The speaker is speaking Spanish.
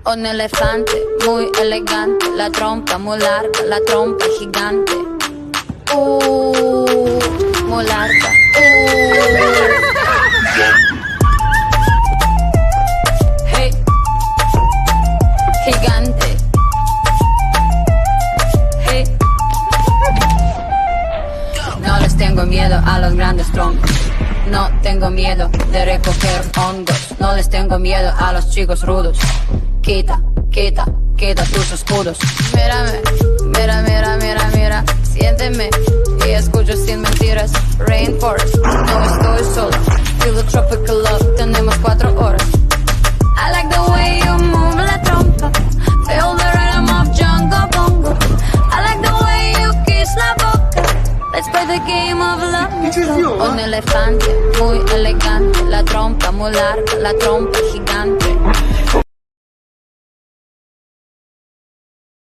Un elefante muy elegante, la trompa muy larga, la trompa gigante. Muy larga. Hey, gigante. Hey. No les tengo miedo a los grandes troncos. No tengo miedo de recoger hongos. No les tengo miedo a los chicos rudos. Quita, quita, quita tus escudos. Mírame, mira, mira, mira, mira. Siénteme y escucho sin mentiras. Rainforest, no estoy solo. Feel the tropical love, tenemos 4 horas. I like the way you move la trompa. Feel the rhythm of jungle bongo. I like the way you kiss la boca. Let's play the game of love. Un elefante muy elegante, la trompa muy larga, la trompa gigante.